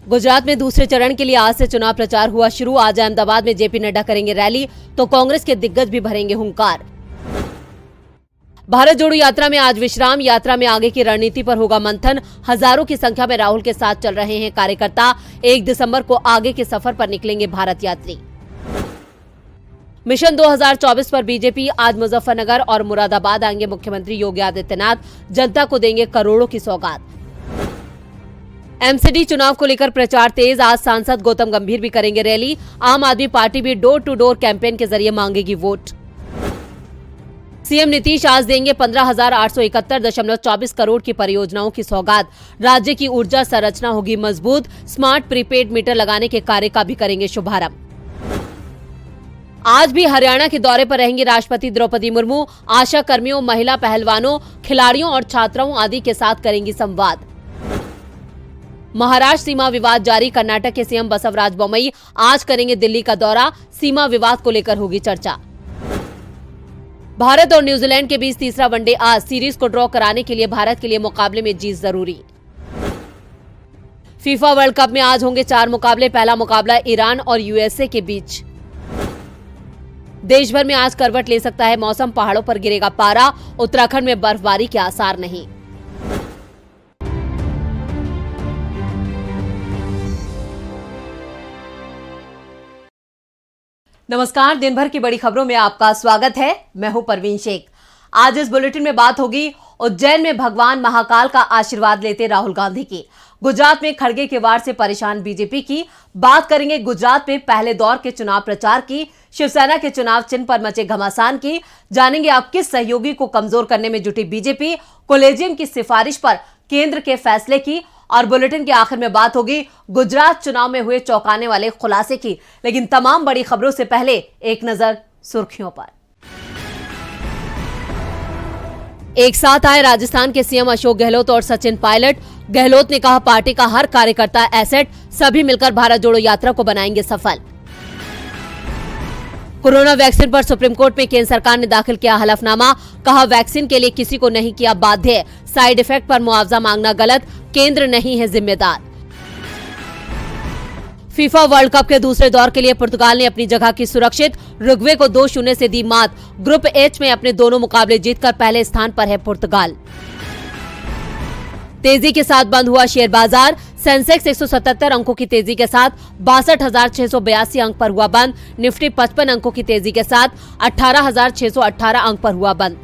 गुजरात में दूसरे चरण के लिए आज से चुनाव प्रचार हुआ शुरू। आज अहमदाबाद में जेपी नड्डा करेंगे रैली, तो कांग्रेस के दिग्गज भी भरेंगे हुंकार। भारत जोड़ो यात्रा में आज विश्राम, यात्रा में आगे की रणनीति पर होगा मंथन। हजारों की संख्या में राहुल के साथ चल रहे हैं कार्यकर्ता। 1 दिसंबर को आगे के सफर पर निकलेंगे भारत यात्री। मिशन 2024 पर बीजेपी आज मुजफ्फरनगर और मुरादाबाद आएंगे मुख्यमंत्री योगी आदित्यनाथ, जनता को देंगे करोड़ों की सौगात। एमसीडी चुनाव को लेकर प्रचार तेज, आज सांसद गौतम गंभीर भी करेंगे रैली। आम आदमी पार्टी भी डोर टू डोर कैंपेन के जरिए मांगेगी वोट। सीएम नीतीश आज देंगे 15,871.24 करोड़ की परियोजनाओं की सौगात। राज्य की ऊर्जा संरचना होगी मजबूत, स्मार्ट प्रीपेड मीटर लगाने के कार्य का भी करेंगे शुभारंभ। आज भी हरियाणा के दौरे पर रहेंगी राष्ट्रपति द्रौपदी मुर्मू। आशा कर्मियों, महिला पहलवानों, खिलाड़ियों और छात्राओं आदि के साथ करेंगी संवाद। महाराष्ट्र सीमा विवाद जारी, कर्नाटक के सीएम बसवराज बोम्मई आज करेंगे दिल्ली का दौरा। सीमा विवाद को लेकर होगी चर्चा। भारत और न्यूजीलैंड के बीच तीसरा वनडे आज, सीरीज को ड्रॉ कराने के लिए भारत के लिए मुकाबले में जीत जरूरी। फीफा वर्ल्ड कप में आज होंगे 4 मुकाबले। पहला मुकाबला ईरान और यूएसए के बीच। देश भर में आज करवट ले सकता है मौसम, पहाड़ों पर गिरेगा पारा। उत्तराखंड में बर्फबारी के आसार नहीं। नमस्कार, दिन भर की बड़ी खबरों में आपका स्वागत है। मैं हूं परवीन शेख। आज इस बुलेटिन में बात होगी उज्जैन में भगवान महाकाल का आशीर्वाद लेते राहुल गांधी की। गुजरात में खड़गे के वार से परेशान बीजेपी की। बात करेंगे गुजरात में पहले दौर के चुनाव प्रचार की। शिवसेना के चुनाव चिन्ह पर मचे घमासान की। जानेंगे आप किस सहयोगी को कमजोर करने में जुटी बीजेपी। कोलेजियम की सिफारिश पर केंद्र के फैसले की। और बुलेटिन के आखिर में बात होगी गुजरात चुनाव में हुए चौंकाने वाले खुलासे की। लेकिन तमाम बड़ी खबरों से पहले एक नजर सुर्खियों पर। एक साथ आए राजस्थान के सीएम अशोक गहलोत और सचिन पायलट। गहलोत ने कहा पार्टी का हर कार्यकर्ता एसेट, सभी मिलकर भारत जोड़ो यात्रा को बनाएंगे सफल। कोरोना वैक्सीन पर सुप्रीम कोर्ट में केंद्र सरकार ने दाखिल किया हलफनामा। कहा वैक्सीन के लिए किसी को नहीं किया बाध्य, साइड इफेक्ट पर मुआवजा मांगना गलत, केंद्र नहीं है जिम्मेदार। फीफा वर्ल्ड कप के दूसरे दौर के लिए पुर्तगाल ने अपनी जगह की सुरक्षित। रुग्वे को 2-0 से दी मात। ग्रुप एच में अपने दोनों मुकाबले जीतकर पहले स्थान पर है पुर्तगाल। तेजी के साथ बंद हुआ शेयर बाजार। सेंसेक्स 177 अंकों की तेजी के साथ 62,682 अंक पर हुआ बंद। निफ्टी 55 अंकों की तेजी के साथ 18,618 अंक पर हुआ बंद।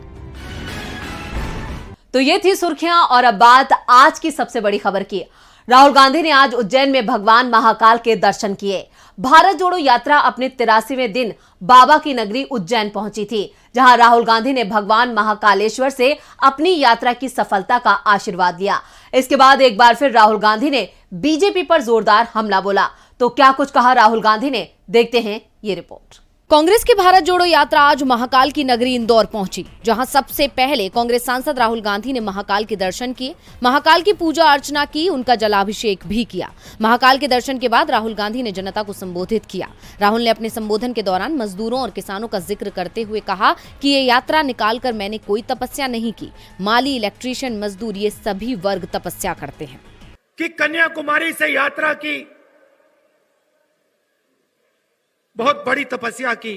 तो ये थी सुर्खियां और अब बात आज की सबसे बड़ी खबर की। राहुल गांधी ने आज उज्जैन में भगवान महाकाल के दर्शन किए। भारत जोड़ो यात्रा अपने 83वें दिन बाबा की नगरी उज्जैन पहुंची थी, जहां राहुल गांधी ने भगवान महाकालेश्वर से अपनी यात्रा की सफलता का आशीर्वाद लिया। इसके बाद एक बार फिर राहुल गांधी ने बीजेपी पर जोरदार हमला बोला। तो क्या कुछ कहा राहुल गांधी ने, देखते हैं ये रिपोर्ट। कांग्रेस की भारत जोड़ो यात्रा आज महाकाल की नगरी इंदौर पहुंची, जहां सबसे पहले कांग्रेस सांसद राहुल गांधी ने महाकाल के दर्शन किए, महाकाल की पूजा अर्चना की, उनका जलाभिषेक भी किया। महाकाल के दर्शन के बाद राहुल गांधी ने जनता को संबोधित किया। राहुल ने अपने संबोधन के दौरान मजदूरों और किसानों का जिक्र करते हुए कहा कि ये यात्रा निकालकर मैंने कोई तपस्या नहीं की। माली, इलेक्ट्रीशियन, मजदूर, ये सभी वर्ग तपस्या करते हैं। कि कन्याकुमारी से यात्रा की, बहुत बड़ी तपस्या की।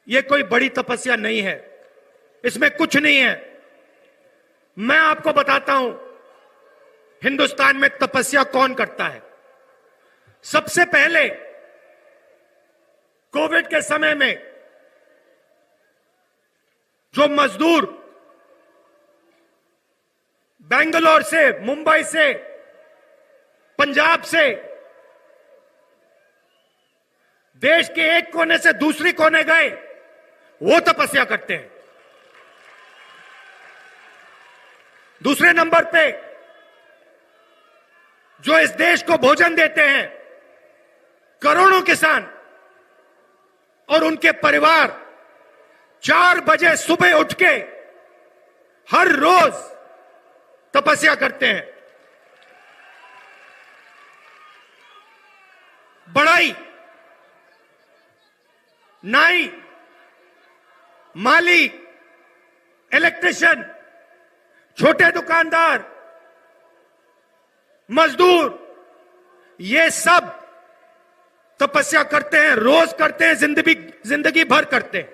यह कोई बड़ी तपस्या नहीं है, इसमें कुछ नहीं है। मैं आपको बताता हूं हिंदुस्तान में तपस्या कौन करता है। सबसे पहले कोविड के समय में जो मजदूर बेंगलोर से, मुंबई से, पंजाब से देश के एक कोने से दूसरे कोने गए, वो तपस्या करते हैं। दूसरे नंबर पे जो इस देश को भोजन देते हैं, करोड़ों किसान और उनके परिवार 4 बजे सुबह उठ के हर रोज तपस्या करते हैं। बढ़ाई, नाई, माली, इलेक्ट्रिशियन, छोटे दुकानदार, मजदूर, ये सब तपस्या करते हैं, रोज करते हैं, जिंदगी भर करते हैं।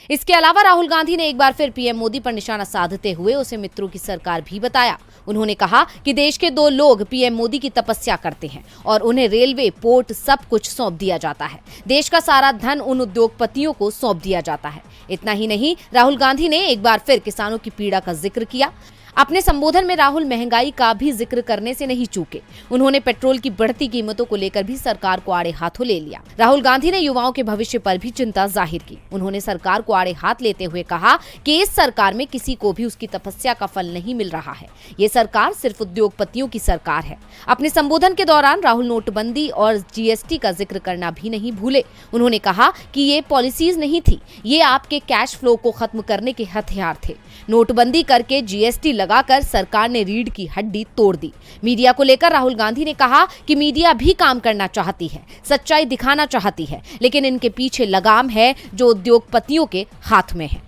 इसके अलावा राहुल गांधी ने एक बार फिर पीएम मोदी पर निशाना साधते हुए उसे मित्रों की सरकार भी बताया। उन्होंने कहा कि देश के 2 लोग पीएम मोदी की तपस्या करते हैं और उन्हें रेलवे, पोर्ट सब कुछ सौंप दिया जाता है। देश का सारा धन उन उद्योगपतियों को सौंप दिया जाता है। इतना ही नहीं, राहुल गांधी ने एक बार फिर किसानों की पीड़ा का जिक्र किया। अपने संबोधन में राहुल महंगाई का भी जिक्र करने से नहीं चूके। उन्होंने पेट्रोल की बढ़ती कीमतों को लेकर भी सरकार को आड़े हाथों ले लिया। राहुल गांधी ने युवाओं के भविष्य पर भी चिंता जाहिर की। उन्होंने सरकार को आड़े हाथ लेते हुए कहा कि इस सरकार में किसी को भी उसकी तपस्या का फल नहीं मिल रहा है। ये सरकार सिर्फ उद्योगपतियों की सरकार है। अपने संबोधन के दौरान राहुल नोटबंदी और जीएसटी का जिक्र करना भी नहीं भूले। उन्होंने कहा कि ये पॉलिसीज नहीं थी, ये आपके कैश फ्लो को खत्म करने के हथियार थे। नोटबंदी करके जीएसटी लगाकर सरकार ने रीढ़ की हड्डी तोड़ दी। मीडिया को लेकर राहुल गांधी ने कहा कि मीडिया भी काम करना चाहती है, सच्चाई दिखाना चाहती है, लेकिन इनके पीछे लगाम है जो उद्योगपतियों के हाथ में है।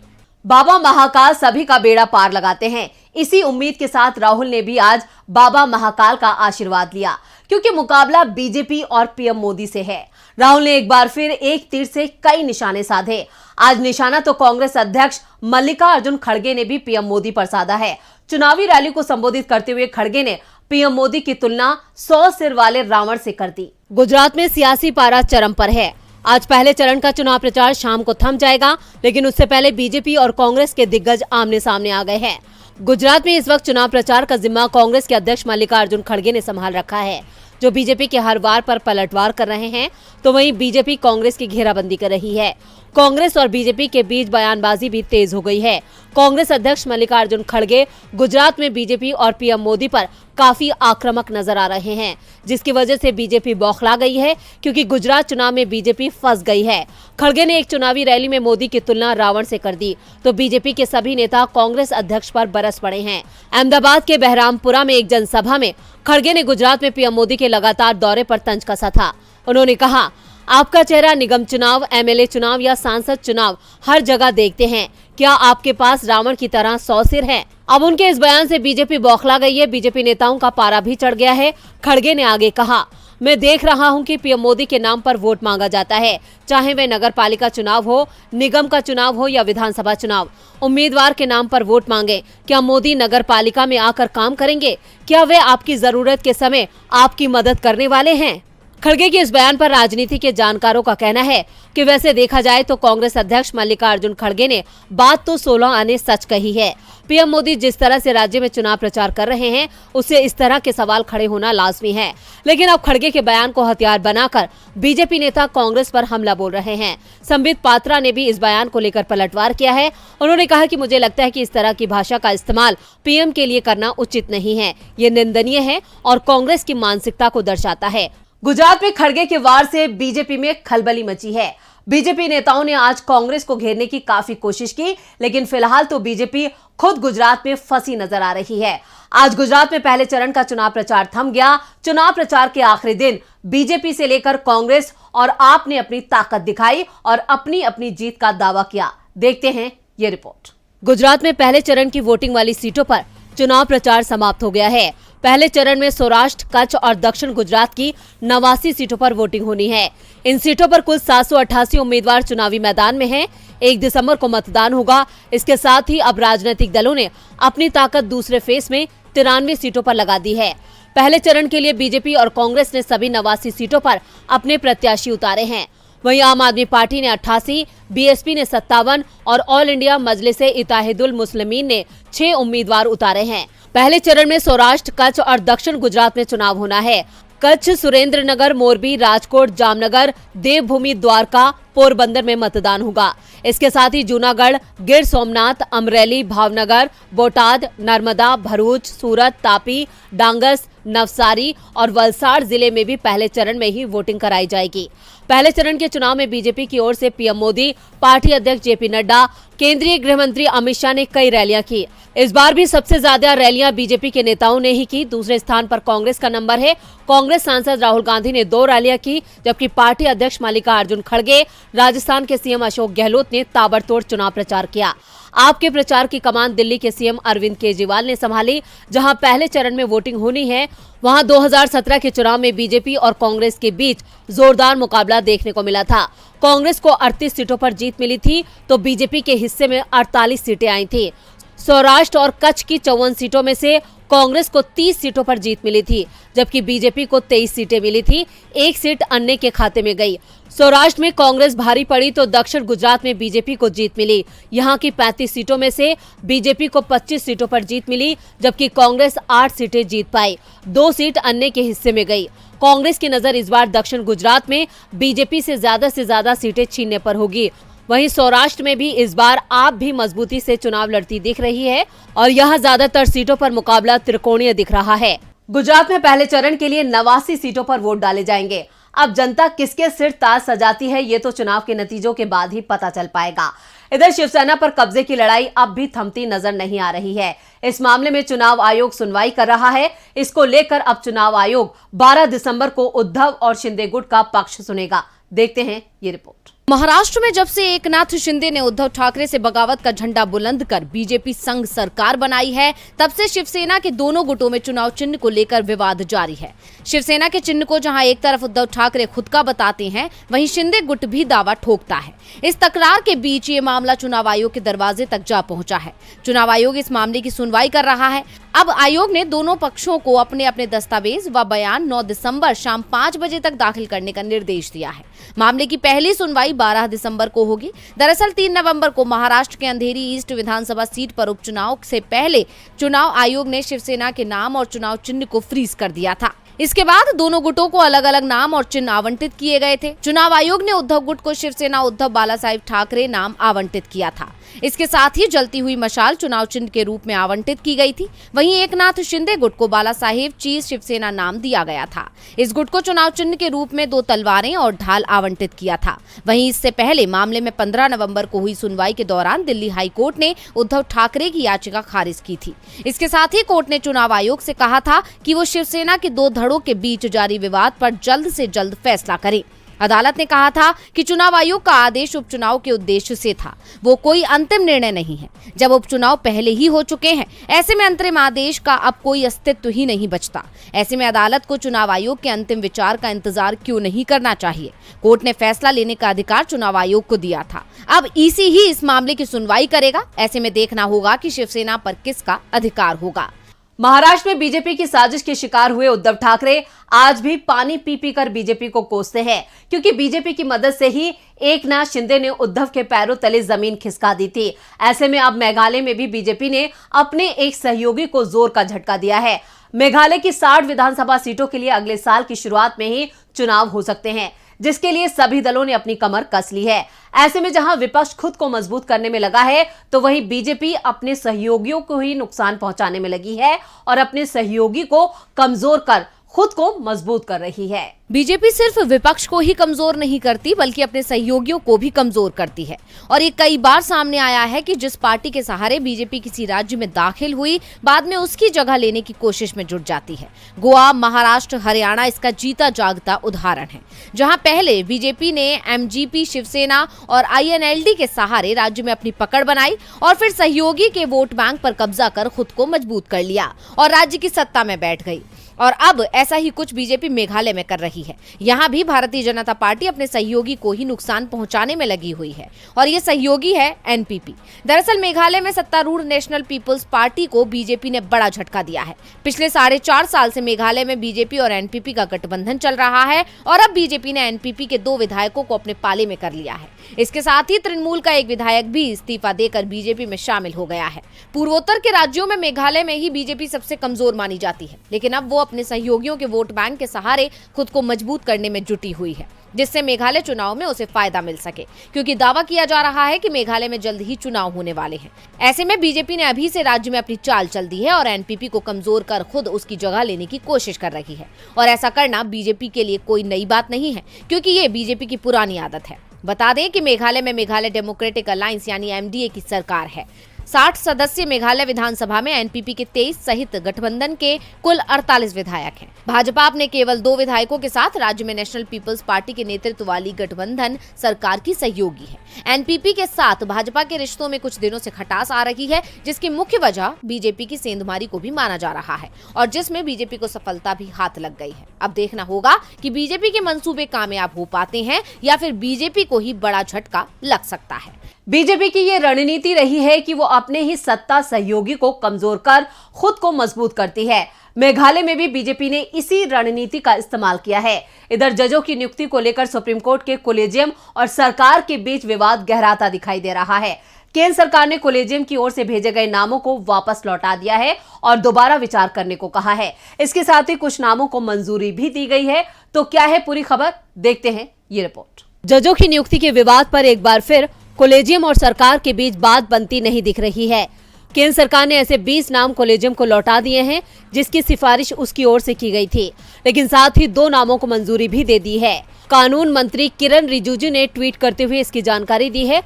बाबा महाकाल सभी का बेड़ा पार लगाते हैं। इसी उम्मीद के साथ राहुल ने भी आज बाबा महाकाल का आशीर्वाद लिया, क्योंकि मुकाबला बीजेपी और पीएम मोदी से है। राहुल ने एक बार फिर एक तीर से कई निशाने साधे। आज निशाना तो कांग्रेस अध्यक्ष मल्लिकार्जुन खड़गे ने भी पीएम मोदी पर साधा है। चुनावी रैली को संबोधित करते हुए खड़गे ने पीएम मोदी की तुलना 100 सिर वाले रावण से कर दी। गुजरात में सियासी पारा चरम पर है। आज पहले चरण का चुनाव प्रचार शाम को थम जाएगा, लेकिन उससे पहले बीजेपी और कांग्रेस के दिग्गज आमने सामने आ गए हैं। गुजरात में इस वक्त चुनाव प्रचार का जिम्मा कांग्रेस के अध्यक्ष मल्लिकार्जुन खड़गे ने संभाल रखा है, जो बीजेपी के हर वार पर पलटवार कर रहे हैं, तो वहीं बीजेपी कांग्रेस की घेराबंदी कर रही है। कांग्रेस और बीजेपी के बीच बयानबाजी भी तेज हो गई है। कांग्रेस अध्यक्ष मल्लिकार्जुन खड़गे गुजरात में बीजेपी और पीएम मोदी पर काफी आक्रामक नजर आ रहे हैं, जिसकी वजह से बीजेपी बौखला गई है, क्योंकि गुजरात चुनाव में बीजेपी फंस गई है। खड़गे ने एक चुनावी रैली में मोदी की तुलना रावण से कर दी, तो बीजेपी के सभी नेता कांग्रेस अध्यक्ष पर बरस पड़े हैं। अहमदाबाद के बहरामपुरा में एक जनसभा में खड़गे ने गुजरात में पीएम मोदी के लगातार दौरे पर तंज कसा था। उन्होंने कहा, आपका चेहरा निगम चुनाव, एमएलए चुनाव या सांसद चुनाव हर जगह देखते हैं। क्या आपके पास रावण की तरह 100 सिर है? अब उनके इस बयान से बीजेपी बौखला गई है। बीजेपी नेताओं का पारा भी चढ़ गया है। खड़गे ने आगे कहा, मैं देख रहा हूं कि पीएम मोदी के नाम पर वोट मांगा जाता है, चाहे वह नगर पालिका चुनाव हो, निगम का चुनाव हो या विधानसभा चुनाव। उम्मीदवार के नाम पर वोट मांगे। क्या मोदी नगर पालिका में आकर काम करेंगे? क्या वे आपकी जरूरत के समय आपकी मदद करने वाले हैं? खड़गे के इस बयान पर राजनीति के जानकारों का कहना है कि वैसे देखा जाए तो कांग्रेस अध्यक्ष मल्लिकार्जुन खड़गे ने बात तो 16 आने सच कही है। पीएम मोदी जिस तरह से राज्य में चुनाव प्रचार कर रहे हैं, उससे इस तरह के सवाल खड़े होना लाजमी है। लेकिन अब खड़गे के बयान को हथियार बनाकर बीजेपी नेता कांग्रेस पर हमला बोल रहे हैं। संबित पात्रा ने भी इस बयान को लेकर पलटवार किया है। उन्होंने कहा कि मुझे लगता है कि इस तरह की भाषा का इस्तेमाल पीएम के लिए करना उचित नहीं है। ये निंदनीय है और कांग्रेस की मानसिकता को दर्शाता है। गुजरात में खड़गे के वार से बीजेपी में खलबली मची है। बीजेपी नेताओं ने आज कांग्रेस को घेरने की काफी कोशिश की, लेकिन फिलहाल तो बीजेपी खुद गुजरात में फंसी नजर आ रही है। आज गुजरात में पहले चरण का चुनाव प्रचार थम गया। चुनाव प्रचार के आखिरी दिन बीजेपी से लेकर कांग्रेस और आप ने अपनी ताकत दिखाई और अपनी अपनी जीत का दावा किया। देखते हैं ये रिपोर्ट। गुजरात में पहले चरण की वोटिंग वाली सीटों पर चुनाव प्रचार समाप्त हो गया है। पहले चरण में सौराष्ट्र, कच्छ और दक्षिण गुजरात की 89 सीटों पर वोटिंग होनी है। इन सीटों पर कुल 788 उम्मीदवार चुनावी मैदान में हैं। 1 दिसंबर को मतदान होगा। इसके साथ ही अब राजनीतिक दलों ने अपनी ताकत दूसरे फेज में 93 सीटों पर लगा दी है। पहले चरण के लिए बीजेपी और कांग्रेस ने सभी 89 सीटों पर अपने प्रत्याशी उतारे हैं। वहीं आम आदमी पार्टी ने 88, बीएसपी ने 57 और ऑल इंडिया मजलिस-ए-इत्तेहादुल मुस्लिमीन ने 6 उम्मीदवार उतारे हैं। पहले चरण में सौराष्ट्र, कच्छ और दक्षिण गुजरात में चुनाव होना है। कच्छ, सुरेंद्रनगर, मोरबी, राजकोट, जामनगर, देवभूमि, द्वारका, पोरबंदर में मतदान होगा। इसके साथ ही जूनागढ़, गिर सोमनाथ, अमरेली, भावनगर, बोटाद, नर्मदा, भरूच, सूरत, तापी, डांगस, नवसारी और वलसाड़ जिले में भी पहले चरण में ही वोटिंग कराई जाएगी। पहले चरण के चुनाव में बीजेपी की ओर से पीएम मोदी, पार्टी अध्यक्ष जेपी नड्डा, केंद्रीय गृह मंत्री अमित शाह ने कई रैलियां की। इस बार भी सबसे ज्यादा रैलियां बीजेपी के नेताओं ने ही की। दूसरे स्थान पर कांग्रेस का नंबर है। कांग्रेस सांसद राहुल गांधी ने 2 रैलियां की, जबकि पार्टी अध्यक्ष मल्लिकार्जुन खड़गे, राजस्थान के सीएम अशोक गहलोत ने ताबड़तोड़ चुनाव प्रचार किया। आपके प्रचार की कमान दिल्ली के सीएम अरविंद केजरीवाल ने संभाली। जहां पहले चरण में वोटिंग होनी है, वहां 2017 के चुनाव में बीजेपी और कांग्रेस के बीच जोरदार मुकाबला देखने को मिला था। कांग्रेस को 38 सीटों पर जीत मिली थी तो बीजेपी के हिस्से में 48 सीटें आई थी। सौराष्ट्र और कच्छ की 54 सीटों में से कांग्रेस को 30 सीटों पर जीत मिली थी, जबकि बीजेपी को 23 सीटें मिली थी। एक सीट अन्य के खाते में गई। सौराष्ट्र में कांग्रेस भारी पड़ी तो दक्षिण गुजरात में बीजेपी को जीत मिली। यहां की 35 सीटों में से बीजेपी को 25 सीटों पर जीत मिली, जबकि कांग्रेस 8 सीटें जीत पाई। 2 सीट अन्य के हिस्से में गई। कांग्रेस की नजर इस बार दक्षिण गुजरात में बीजेपी से ज्यादा सीटें छीनने पर होगी। वहीं सौराष्ट्र में भी इस बार आप भी मजबूती से चुनाव लड़ती दिख रही है और यहां ज्यादातर सीटों पर मुकाबला त्रिकोणीय दिख रहा है। गुजरात में पहले चरण के लिए 89 सीटों पर वोट डाले जाएंगे। अब जनता किसके सिर ताज सजाती है, ये तो चुनाव के नतीजों के बाद ही पता चल पाएगा। इधर शिवसेना पर कब्जे की लड़ाई अब भी थमती नजर नहीं आ रही है। इस मामले में चुनाव आयोग सुनवाई कर रहा है। इसको लेकर अब चुनाव आयोग 12 दिसंबर को उद्धव और शिंदे गुट का पक्ष सुनेगा। देखते हैं ये रिपोर्ट। महाराष्ट्र में जब से एकनाथ शिंदे ने उद्धव ठाकरे से बगावत का झंडा बुलंद कर बीजेपी संघ सरकार बनाई है, तब से शिवसेना के दोनों गुटों में चुनाव चिन्ह को लेकर विवाद जारी है। शिवसेना के चिन्ह को जहां एक तरफ उद्धव ठाकरे खुद का बताते हैं, वहीं शिंदे गुट भी दावा ठोकता है। इस तकरार के बीच ये मामला चुनाव आयोग के दरवाजे तक जा पहुंचा है। चुनाव आयोग इस मामले की सुनवाई कर रहा है। अब आयोग ने दोनों पक्षों को अपने अपने दस्तावेज व बयान 9 दिसंबर शाम 5 बजे तक दाखिल करने का निर्देश दिया है। मामले की पहली सुनवाई 12 दिसंबर को होगी। दरअसल 3 नवंबर को महाराष्ट्र के अंधेरी ईस्ट विधानसभा सीट पर उपचुनाव से पहले चुनाव आयोग ने शिवसेना के नाम और चुनाव चिन्ह को फ्रीज कर दिया था। इसके बाद दोनों गुटों को अलग अलग नाम और चिन्ह आवंटित किए गए थे। चुनाव आयोग ने उद्धव गुट को शिवसेना उद्धव बालासाहेब ठाकरे नाम आवंटित किया था। इसके साथ ही जलती हुई मशाल चुनाव चिन्ह के रूप में आवंटित की गई थी। वहीं एकनाथ शिंदे गुट को बालासाहेब चीज शिवसेना नाम दिया गया था। इस गुट को चुनाव चिन्ह के रूप में 2 तलवारें और ढाल आवंटित किया था। वहीं इससे पहले मामले में 15 नवंबर को हुई सुनवाई के दौरान दिल्ली हाई कोर्ट ने उद्धव ठाकरे की याचिका खारिज की थी। इसके साथ ही कोर्ट ने चुनाव आयोग से कहा था कि वो शिवसेना के 2 धड़ों के बीच जारी विवाद पर जल्द से जल्द फैसला करे। अदालत ने कहा था कि चुनाव आयोग का आदेश उपचुनाव के उद्देश्य से था, वो कोई अंतिम निर्णय नहीं है। जब उपचुनाव पहले ही हो चुके हैं, ऐसे में अंतरिम आदेश का अब कोई अस्तित्व ही नहीं बचता। ऐसे में अदालत को चुनाव आयोग के अंतिम विचार का इंतजार क्यों नहीं करना चाहिए। कोर्ट ने फैसला लेने का अधिकार चुनाव आयोग को दिया था। अब ईसी ही इस मामले की सुनवाई करेगा। ऐसे में देखना होगा कि शिवसेना पर किसका अधिकार होगा। महाराष्ट्र में बीजेपी की साजिश के शिकार हुए उद्धव ठाकरे आज भी पानी पी पी कर बीजेपी को कोसते हैं, क्योंकि बीजेपी की मदद से ही एकनाथ शिंदे ने उद्धव के पैरों तले जमीन खिसका दी थी। ऐसे में अब मेघालय में भी बीजेपी ने अपने एक सहयोगी को जोर का झटका दिया है। मेघालय की 60 विधानसभा सीटों के लिए अगले साल की शुरुआत में ही चुनाव हो सकते हैं, जिसके लिए सभी दलों ने अपनी कमर कस ली है। ऐसे में जहां विपक्ष खुद को मजबूत करने में लगा है, तो वहीं बीजेपी अपने सहयोगियों को ही नुकसान पहुंचाने में लगी है और अपने सहयोगी को कमजोर कर खुद को मजबूत कर रही है। बीजेपी सिर्फ विपक्ष को ही कमजोर नहीं करती, बल्कि अपने सहयोगियों को भी कमजोर करती है। और ये कई बार सामने आया है कि जिस पार्टी के सहारे बीजेपी किसी राज्य में दाखिल हुई, बाद में उसकी जगह लेने की कोशिश में जुट जाती है। गोवा, महाराष्ट्र, हरियाणा इसका जीता जागता उदाहरण है, जहां पहले बीजेपी ने एमजीपी, शिवसेना और आईएनएलडी के सहारे राज्य में अपनी पकड़ बनाई और फिर सहयोगी के वोट बैंक पर कब्जा कर खुद को मजबूत कर लिया और राज्य की सत्ता में बैठ गई। और अब ऐसा ही कुछ बीजेपी मेघालय में कर रही है। यहाँ भी भारतीय जनता पार्टी अपने सहयोगी को ही नुकसान पहुंचाने में लगी हुई है और ये सहयोगी है एनपीपी। दरअसल मेघालय में सत्तारूढ़ नेशनल पीपल्स पार्टी को बीजेपी ने बड़ा झटका दिया है। पिछले 4.5 साल से मेघालय में बीजेपी और एनपीपी का गठबंधन चल रहा है और अब बीजेपी ने एनपीपी के 2 विधायकों को अपने पाले में कर लिया है। इसके साथ ही तृणमूल का एक विधायक भी इस्तीफा देकर बीजेपी में शामिल हो गया है। पूर्वोत्तर के राज्यों में मेघालय में ही बीजेपी सबसे कमजोर मानी जाती है, लेकिन अब वो अपने सहयोगियों के वोट बैंक के सहारे खुद को मजबूत करने में जुटी हुई है, जिससे मेघालय चुनाव में उसे फायदा मिल सके, क्योंकि दावा किया जा रहा है कि मेघालय में जल्द ही चुनाव होने वाले हैं। ऐसे में बीजेपी ने अभी से राज्य में अपनी चाल चल दी है और एनपीपी को कमजोर कर खुद उसकी जगह लेने की कोशिश कर रही है। और ऐसा करना बीजेपी के लिए कोई नई बात नहीं है, क्योंकि ये बीजेपी की पुरानी आदत है। बता दें कि मेघालय में मेघालय डेमोक्रेटिक अलायंस यानी एमडीए की सरकार है। 60 सदस्यीय मेघालय विधानसभा में एनपीपी के 23 सहित गठबंधन के कुल 48 विधायक हैं। भाजपा अपने केवल 2 विधायकों के साथ राज्य में नेशनल पीपल्स पार्टी के नेतृत्व वाली गठबंधन सरकार की सहयोगी है। एनपीपी के साथ भाजपा के रिश्तों में कुछ दिनों से खटास आ रही है, जिसकी मुख्य वजह बीजेपी की सेंधमारी को भी माना जा रहा है और जिसमें बीजेपी को सफलता भी हाथ लग गई है। अब देखना होगा कि बीजेपी के मंसूबे कामयाब हो पाते हैं या फिर बीजेपी को ही बड़ा झटका लग सकता है। बीजेपी की ये रणनीति रही है कि वो अपने ही सत्ता सहयोगी को कमजोर कर खुद को मजबूत करती है। मेघालय में भी बीजेपी ने इसी रणनीति का इस्तेमाल किया है। इधर जजों की नियुक्ति को लेकर सुप्रीम कोर्ट के कोलेजियम और सरकार के बीच विवाद गहराता दिखाई दे रहा है। केंद्र सरकार ने कोलेजियम की ओर से भेजे गए नामों को वापस लौटा दिया है और दोबारा विचार करने को कहा है। इसके साथ ही कुछ नामों को मंजूरी भी दी गई है। तो क्या है पूरी खबर, देखते हैं ये रिपोर्ट। जजों की नियुक्ति के विवाद पर एक बार फिर कोलेजियम और सरकार के बीच बात बनती नहीं दिख रही है। केंद्र सरकार ने ऐसे 20 नाम कोलेजियम को लौटा दिए हैं जिसकी सिफारिश उसकी ओर से की गई थी, लेकिन साथ ही 2 नामों को मंजूरी भी दे दी है। कानून मंत्री किरण रिजिजू ने ट्वीट करते हुए इसकी जानकारी दी है।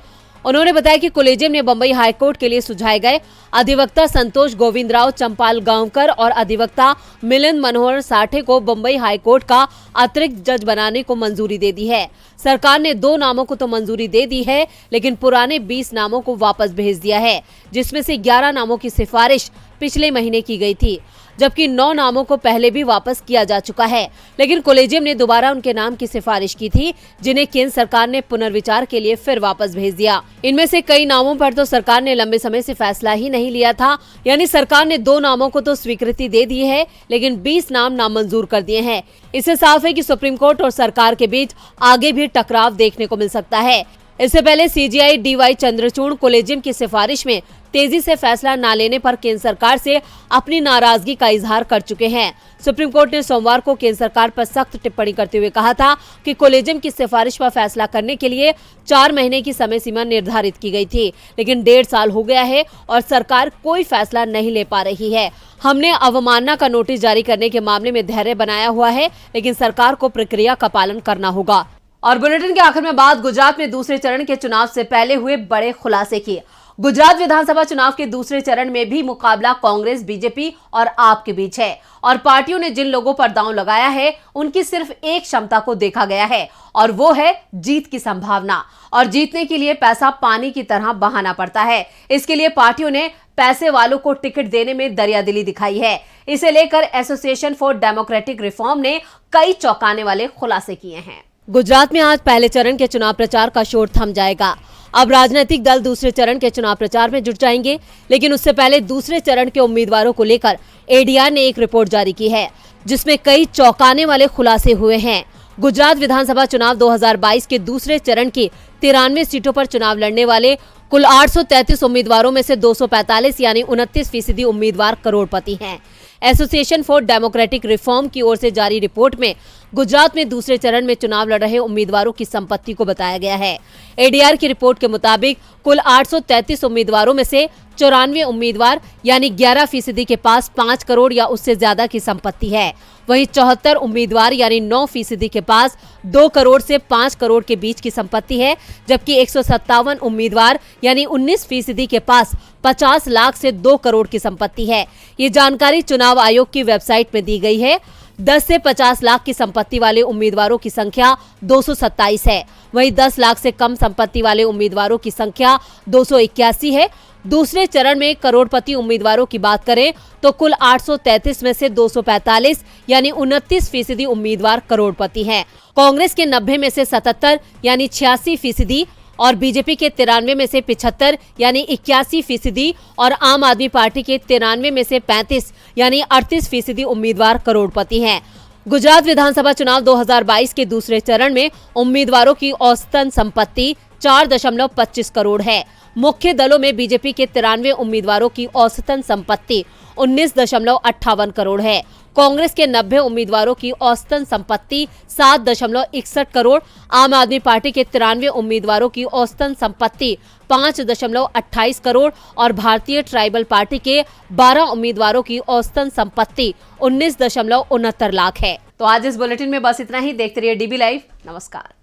उन्होंने बताया कि कोलेजियम ने बंबई हाईकोर्ट के लिए सुझाए गए अधिवक्ता संतोष गोविंदराव चंपालगांवकर और अधिवक्ता मिलिंद मनोहर साठे को बंबई हाईकोर्ट का अतिरिक्त जज बनाने को मंजूरी दे दी है। सरकार ने 2 नामों को तो मंजूरी दे दी है, लेकिन पुराने 20 नामों को वापस भेज दिया है, जिसमें से 11 नामों की सिफारिश पिछले महीने की गई थी, जबकि 9 नामों को पहले भी वापस किया जा चुका है। लेकिन कोलेजियम ने दोबारा उनके नाम की सिफारिश की थी, जिन्हें केंद्र सरकार ने पुनर्विचार के लिए फिर वापस भेज दिया। इनमें से कई नामों पर तो सरकार ने लंबे समय से फैसला ही नहीं लिया था, यानी सरकार ने 2 नामों को तो स्वीकृति दे दी है, लेकिन 20 नाम नामंजूर कर दिए हैं। इससे साफ है कि सुप्रीम कोर्ट और सरकार के बीच आगे भी टकराव देखने को मिल सकता है। इससे पहले सीजीआई डीवाई चंद्रचूड़ कोलेजियम की सिफारिश में तेजी से फैसला न लेने पर केंद्र सरकार से अपनी नाराजगी का इजहार कर चुके हैं। सुप्रीम कोर्ट ने सोमवार को केंद्र सरकार पर सख्त टिप्पणी करते हुए कहा था कि कोलेजियम की सिफारिश पर फैसला करने के लिए 4 महीने की समय सीमा निर्धारित की गई थी, लेकिन 1.5 साल हो गया है और सरकार कोई फैसला नहीं ले पा रही है। हमने अवमानना का नोटिस जारी करने के मामले में धैर्य बनाया हुआ है, लेकिन सरकार को प्रक्रिया का पालन करना होगा। और बुलेटिन के आखिर में बात गुजरात में दूसरे चरण के चुनाव से पहले हुए बड़े खुलासे की। गुजरात विधानसभा चुनाव के दूसरे चरण में भी मुकाबला कांग्रेस, बीजेपी और आप के बीच है और पार्टियों ने जिन लोगों पर दांव लगाया है उनकी सिर्फ एक क्षमता को देखा गया है और वो है जीत की संभावना। और जीतने के लिए पैसा पानी की तरह बहाना पड़ता है। इसके लिए पार्टियों ने पैसे वालों को टिकट देने में दरियादिली दिखाई है। इसे लेकर एसोसिएशन फॉर डेमोक्रेटिक रिफॉर्म ने कई चौंकाने वाले खुलासे किए हैं। गुजरात में आज पहले चरण के चुनाव प्रचार का शोर थम जाएगा। अब राजनीतिक दल दूसरे चरण के चुनाव प्रचार में जुट जाएंगे, लेकिन उससे पहले दूसरे चरण के उम्मीदवारों को लेकर एडीआर ने एक रिपोर्ट जारी की है, जिसमें कई चौंकाने वाले खुलासे हुए हैं। गुजरात विधानसभा चुनाव 2022 के दूसरे चरण की 93 सीटों पर चुनाव लड़ने वाले कुल 833 उम्मीदवारों में से 245 यानी 29% उम्मीदवार करोड़पति हैं। एसोसिएशन फॉर डेमोक्रेटिक रिफॉर्म की ओर से जारी रिपोर्ट में गुजरात में दूसरे चरण में चुनाव लड़ रहे उम्मीदवारों की संपत्ति को बताया गया है। एडीआर की रिपोर्ट के मुताबिक कुल 833 उम्मीदवारों में से 94 उम्मीदवार यानी 11% के पास 5 करोड़ या उससे ज्यादा की संपत्ति है। वहीं 74 उम्मीदवार यानी 9% के पास 2 करोड़ से 5 करोड़ के बीच की संपत्ति है, जबकि 157 उम्मीदवार यानी 19% के पास 50 लाख से 2 करोड़ की संपत्ति है। ये जानकारी चुनाव आयोग की वेबसाइट में दी गई है। 10 से 50 लाख की संपत्ति वाले उम्मीदवारों की संख्या 227 है। वहीं 10 लाख से कम संपत्ति वाले उम्मीदवारों की संख्या 281 है। दूसरे चरण में करोड़पति उम्मीदवारों की बात करें तो कुल 833 में से 245 यानी 29% उम्मीदवार करोड़पति हैं। कांग्रेस के 90 में से 77 यानी 86% और बीजेपी के 93 में से 75 यानी 81% और आम आदमी पार्टी के 93 में से 35 यानी 38% उम्मीदवार करोड़पति हैं। गुजरात विधानसभा चुनाव 2022 के दूसरे चरण में उम्मीदवारों की औसतन संपत्ति 4.25 करोड़ है। मुख्य दलों में बीजेपी के 93 उम्मीदवारों की औसतन संपत्ति 19.58 करोड़ है। कांग्रेस के 90 उम्मीदवारों की औसतन संपत्ति 7.61 करोड़, आम आदमी पार्टी के 93 उम्मीदवारों की औसतन संपत्ति 5.28 करोड़ और भारतीय ट्राइबल पार्टी के 12 उम्मीदवारों की औसतन संपत्ति 19.69 लाख है। तो आज इस बुलेटिन में बस इतना ही। देखते रहिए डीबी लाइव। नमस्कार।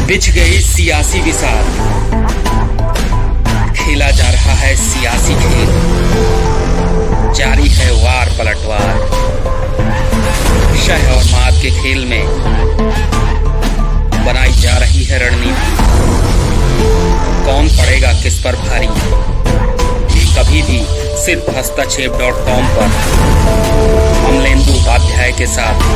बिछ गई सियासी विसार, खेला जा रहा है सियासी खेल, जारी है वार पलटवार। शह और मात के खेल में बनाई जा रही है रणनीति, कौन पड़ेगा किस पर भारी, ये कभी भी सिर्फ हस्तक्षेप.com पर अमलेंदु उपाध्याय के साथ